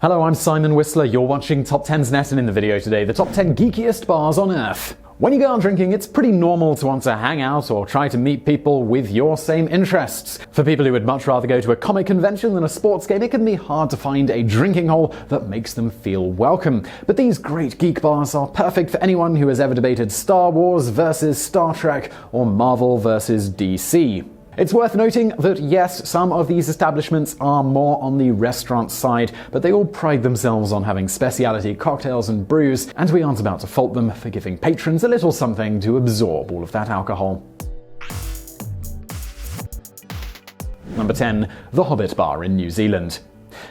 Hello, I'm Simon Whistler, you're watching TopTenzNet, and in the video today, the top 10 geekiest bars on earth. When you go out drinking, it's pretty normal to want to hang out or try to meet people with your same interests. For people who would much rather go to a comic convention than a sports game, it can be hard to find a drinking hole that makes them feel welcome. But these great geek bars are perfect for anyone who has ever debated Star Wars versus Star Trek or Marvel versus DC. It's worth noting that yes, some of these establishments are more on the restaurant side, but they all pride themselves on having specialty cocktails and brews, and we aren't about to fault them for giving patrons a little something to absorb all of that alcohol. Number 10. The Hobbit Bar in New Zealand.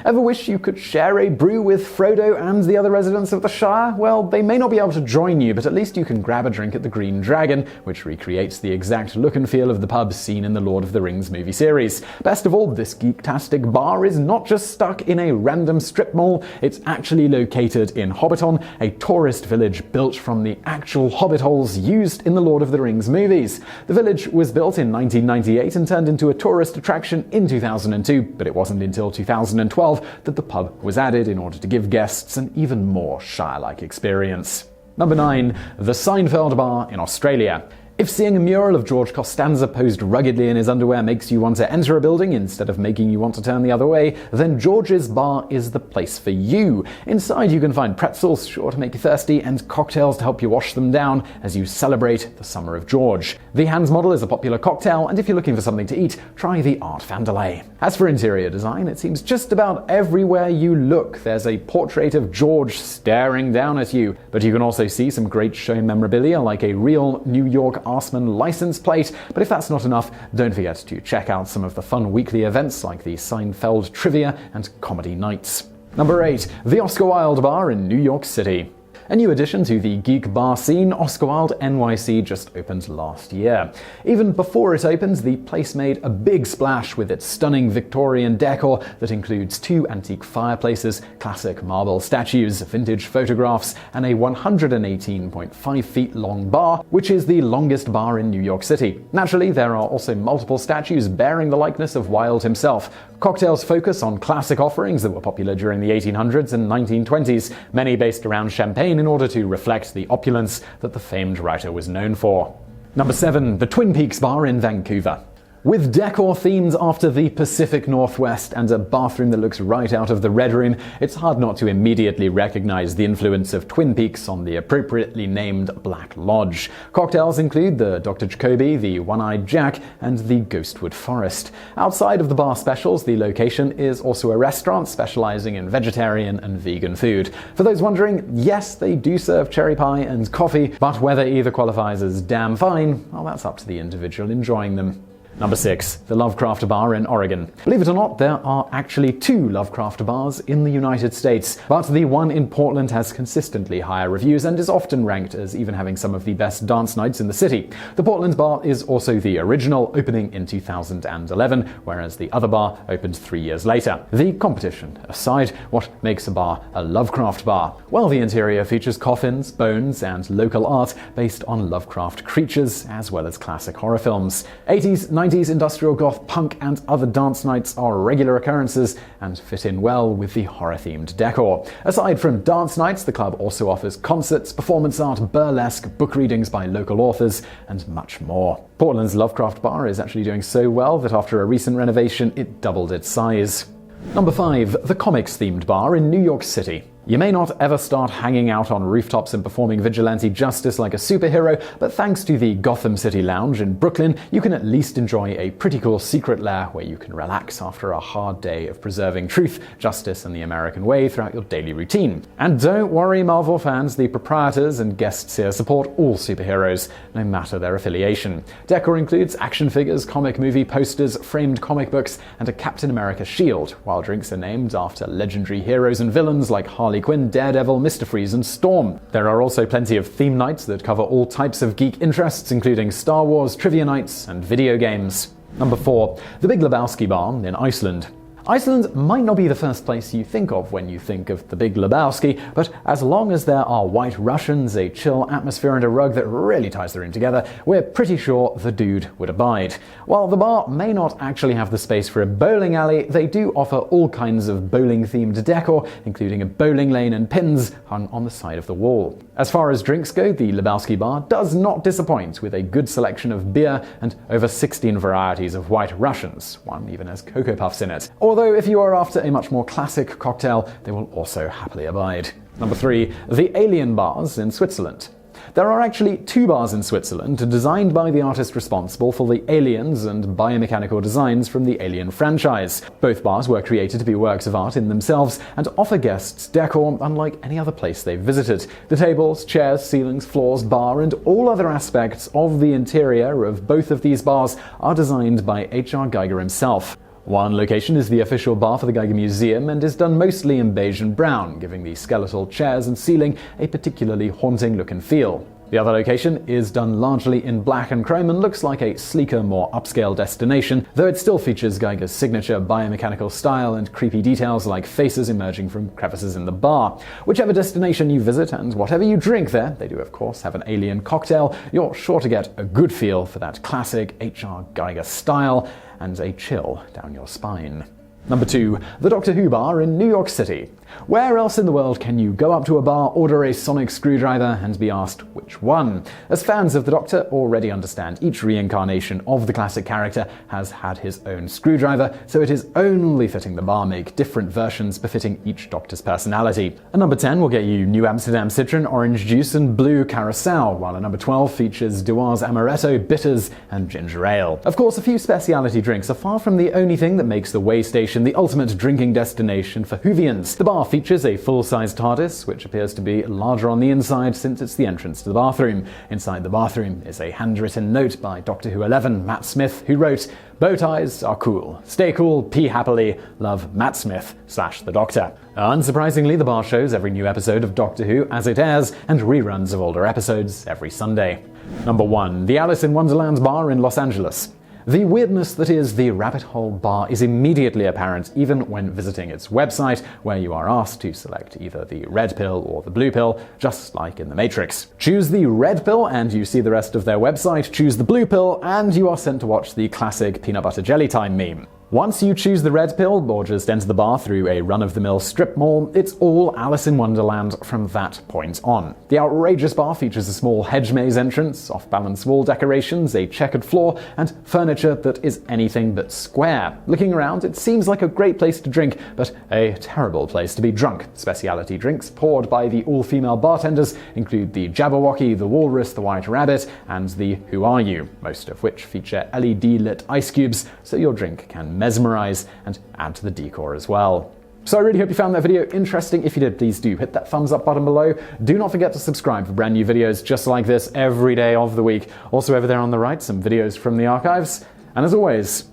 Ever wish you could share a brew with Frodo and the other residents of the Shire? Well, they may not be able to join you, but at least you can grab a drink at the Green Dragon, which recreates the exact look and feel of the pub seen in the Lord of the Rings movie series. Best of all, this geektastic bar is not just stuck in a random strip mall, it's actually located in Hobbiton, a tourist village built from the actual hobbit holes used in the Lord of the Rings movies. The village was built in 1998 and turned into a tourist attraction in 2002, but it wasn't until 2012 that the pub was added in order to give guests an even more Shire-like experience. Number 9. The Seinfeld Bar in Australia. If seeing a mural of George Costanza posed ruggedly in his underwear makes you want to enter a building instead of making you want to turn the other way, then George's Bar is the place for you. Inside you can find pretzels sure to make you thirsty and cocktails to help you wash them down as you celebrate the summer of George. The Hans model is a popular cocktail, and if you're looking for something to eat, try the Art Vandelay. As for interior design, it seems just about everywhere you look there's a portrait of George staring down at you, but you can also see some great show memorabilia like a real New York Arsman license plate. But if that's not enough, don't forget to check out some of the fun weekly events like the Seinfeld Trivia and Comedy Nights. Number 8. The Oscar Wilde Bar in New York City. A new addition to the geek bar scene, Oscar Wilde NYC just opened last year. Even before it opened, the place made a big splash with its stunning Victorian decor that includes 2 antique fireplaces, classic marble statues, vintage photographs, and a 118.5 feet long bar, which is the longest bar in New York City. Naturally, there are also multiple statues bearing the likeness of Wilde himself. Cocktails focus on classic offerings that were popular during the 1800s and 1920s, many based around champagne in order to reflect the opulence that the famed writer was known for. Number 7. The Twin Peaks Bar in Vancouver. With decor themed after the Pacific Northwest and a bathroom that looks right out of the Red Room, it's hard not to immediately recognize the influence of Twin Peaks on the appropriately named Black Lodge. Cocktails include the Dr. Jacoby, the One-Eyed Jack, and the Ghostwood Forest. Outside of the bar specials, the location is also a restaurant specializing in vegetarian and vegan food. For those wondering, yes, they do serve cherry pie and coffee, but whether either qualifies as damn fine, well, that's up to the individual enjoying them. Number 6. The Lovecraft Bar in Oregon. Believe it or not, there are actually 2 Lovecraft bars in the United States, but the one in Portland has consistently higher reviews and is often ranked as even having some of the best dance nights in the city. The Portland bar is also the original, opening in 2011, whereas the other bar opened 3 years later. The competition aside, what makes a bar a Lovecraft bar? Well, the interior features coffins, bones, and local art based on Lovecraft creatures, as well as classic horror films. 80s, 90s industrial goth, punk, and other dance nights are regular occurrences and fit in well with the horror-themed decor. Aside from dance nights, the club also offers concerts, performance art, burlesque, book readings by local authors, and much more. Portland's Lovecraft Bar is actually doing so well that after a recent renovation, it doubled its size. Number 5. The Comics-themed bar in New York City. You may not ever start hanging out on rooftops and performing vigilante justice like a superhero, but thanks to the Gotham City Lounge in Brooklyn, you can at least enjoy a pretty cool secret lair where you can relax after a hard day of preserving truth, justice, and the American way throughout your daily routine. And don't worry, Marvel fans, the proprietors and guests here support all superheroes, no matter their affiliation. Decor includes action figures, comic movie posters, framed comic books, and a Captain America shield, while drinks are named after legendary heroes and villains like Harley Quinn, Daredevil, Mr. Freeze, and Storm. There are also plenty of theme nights that cover all types of geek interests, including Star Wars, trivia nights, and video games. Number 4. The Big Lebowski Bar in Iceland. Iceland might not be the first place you think of when you think of the Big Lebowski, but as long as there are white Russians, a chill atmosphere and a rug that really ties the room together, we're pretty sure the dude would abide. While the bar may not actually have the space for a bowling alley, they do offer all kinds of bowling-themed decor, including a bowling lane and pins hung on the side of the wall. As far as drinks go, the Lebowski Bar does not disappoint, with a good selection of beer and over 16 varieties of white Russians. One even has Cocoa Puffs in it. Although if you are after a much more classic cocktail, they will also happily abide. Number 3. The Alien Bars in Switzerland. There are actually 2 bars in Switzerland designed by the artist responsible for the aliens and biomechanical designs from the Alien franchise. Both bars were created to be works of art in themselves and offer guests decor unlike any other place they've visited. The tables, chairs, ceilings, floors, bar, and all other aspects of the interior of both of these bars are designed by H.R. Giger himself. One location is the official bar for the Giger Museum and is done mostly in beige and brown, giving the skeletal chairs and ceiling a particularly haunting look and feel. The other location is done largely in black and chrome and looks like a sleeker, more upscale destination, though it still features Giger's signature biomechanical style and creepy details like faces emerging from crevices in the bar. Whichever destination you visit and whatever you drink there, they do of course have an alien cocktail, you're sure to get a good feel for that classic H.R. Giger style and a chill down your spine. Number 2. The Doctor Who Bar in New York City. Where else in the world can you go up to a bar, order a sonic screwdriver, and be asked which one? As fans of the Doctor already understand, each reincarnation of the classic character has had his own screwdriver, so it is only fitting the bar make different versions befitting each Doctor's personality. A number 10 will get you New Amsterdam Citron, orange juice, and blue Curacao, while a number 12 features Dewar's Amaretto, bitters, and ginger ale. Of course, a few specialty drinks are far from the only thing that makes the Way Station the ultimate drinking destination for Whovians. The bar features a full-size TARDIS, which appears to be larger on the inside since it's the entrance to the bathroom. Inside the bathroom is a handwritten note by Doctor Who 11 Matt Smith, who wrote, "Bow ties are cool. Stay cool, pee happily. Love, Matt Smith / the Doctor." Unsurprisingly, the bar shows every new episode of Doctor Who as it airs and reruns of older episodes every Sunday. Number 1. The Alice in Wonderland Bar in Los Angeles. The weirdness that is the Rabbit Hole Bar is immediately apparent even when visiting its website, where you are asked to select either the red pill or the blue pill, just like in The Matrix. Choose the red pill and you see the rest of their website, choose the blue pill and you are sent to watch the classic peanut butter jelly time meme. Once you choose the red pill, or just enter the bar through a run-of-the-mill strip mall, it's all Alice in Wonderland from that point on. The outrageous bar features a small hedge maze entrance, off-balance wall decorations, a checkered floor, and furniture that is anything but square. Looking around, it seems like a great place to drink, but a terrible place to be drunk. Specialty drinks poured by the all-female bartenders include the Jabberwocky, the Walrus, the White Rabbit, and the Who Are You, most of which feature LED-lit ice cubes, so your drink can mesmerize and add to the decor as well. So I really hope you found that video interesting. If you did, please do hit that thumbs up button below. Do not forget to subscribe for brand new videos just like this every day of the week. Also over there on the right, some videos from the archives. And as always,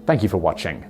thank you for watching.